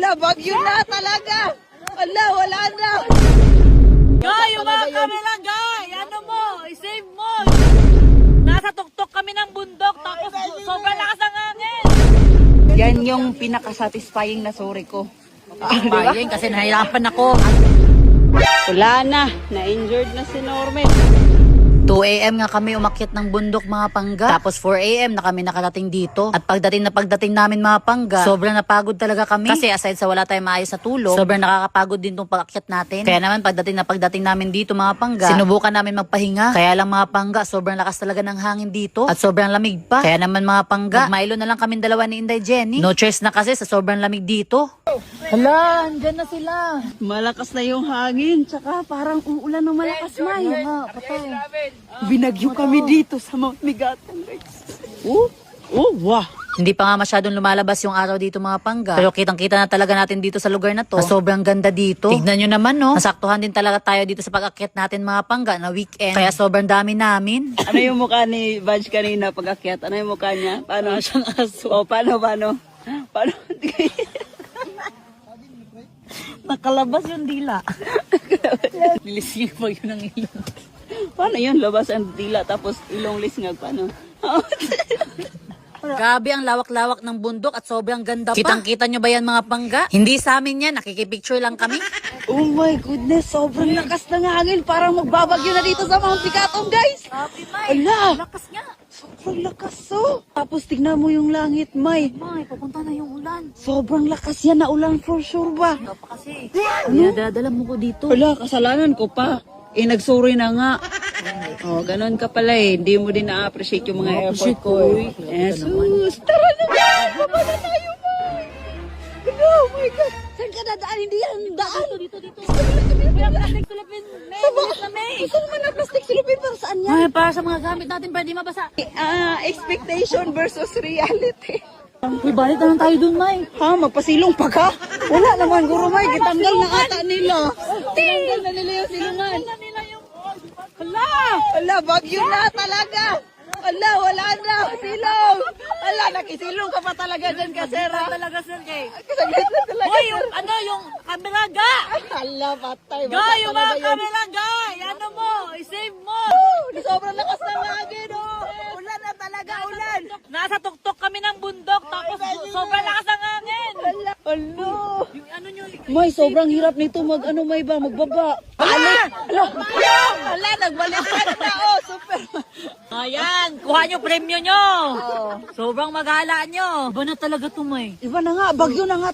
Ala, bagyo na talaga. Ala, wala na. Guy, umaga kami lang, Guy. Ano mo? I-save mo. Nasa tuktok kami ng bundok, tapos sobrang lakas ng hangin. Yan yung pinaka-satisfying na sorry ko. Bayan, kasi nahirapan ako. Wala na. Na-injured na si Norman. 2 AM nga kami umakyat ng bundok mga pangga. Tapos 4 AM na kami nakarating dito. At pagdating namin mga pangga, sobrang napagod talaga kami. Kasi aside sa wala tayong maayos na tulog, sobrang nakakapagod din tong pag-akyat natin. Kaya naman pagdating namin dito mga pangga, sinubukan namin magpahinga. Kaya lang mga pangga, sobrang lakas talaga ng hangin dito. At sobrang lamig pa. Kaya naman mga pangga, Milo na lang kami dalawa ni Inday Jenny. No choice na kasi sa sobrang lamig dito. Hala, andyan na sila. Malakas na yung hangin. Tsaka parang uulan ng malakas, May. Patay. Binagyo kami dito sa Mount Migatan, guys. Wah. Hindi pa nga masyadong lumalabas yung araw dito mga pangga. Pero kitang-kita na talaga natin dito sa lugar na to. Na sobrang ganda dito. Tignan nyo naman no. Nasaktuhan din talaga tayo dito sa pag-akyat natin mga pangga na weekend. Kaya sobrang dami namin. Ano yung mukha ni Badge kanina pag-akyat? Ano yung mukha niya? Paano? Siyang aso. O, paano? Paano? Nakalabas yung dila. Nilising mo yun ang ilong. Paano yun? Labas ang dila tapos ilong lisngag. Paano? Grabe ang lawak-lawak ng bundok at sobrang ganda pa. Kitang-kita nyo ba yan mga pangga? Hindi sa amin yan. Nakikipicture lang kami. Oh my goodness, sobrang lakas ng hangin. Parang magbabagyo na dito sa Mount Migatan, guys. Grabe, May. Ala! Lakas nga. Sobrang lakas, oh. Tapos tignan mo yung langit, May. May, pupunta na yung ulan. Sobrang lakas yan na ulan for sure ba? Ikaw pa kasi. Dinadala mo ko dito. Wala, kasalanan ko pa. Nagsuri na nga. Oh, ganun ka pala eh. Hindi mo din na-appreciate yung mga effort ko. Jesus, tara na ba? Baba na tayo, May. Oh my God. Saan ka dadaan? Hindi yan daan. Dito. Plastic sulapin. Gusto naman na plastic silupin para saan yan? Ay, para sa mga gamit natin, pwede mabasa. Expectation versus reality. Uy, balik na lang tayo dun, May. Ha? Magpasilong pa ka? Wala naman, Guro May. Gitanggal na ata nila. Tinanggal na nila yung silungan. Hala, bagyo na talaga. Hala, wala na. Silong. Hala, nakisilong ka pa talaga dyan, Kasera. Talaga, sir, kay. Saglit na talaga. Uy, yung camera, ga! Hala, patay. Guy, yung mga camera, Guy! Ano mo? I-save mo! Sobrang lakas ng hangin, oh. Ulan na talaga, ulan. Nasa tuktok kami ng bundok, tapos sobrang lakas ng hangin! Hala. Yung ano nyo, May, sobrang hirap nito magbaba. Hala, nagbalik ka na, oh. Super. ayan, kuha nyo premyo nyo! Sobrang maghala nyo! Iba na talaga to, May. Iba na nga, bagyo na nga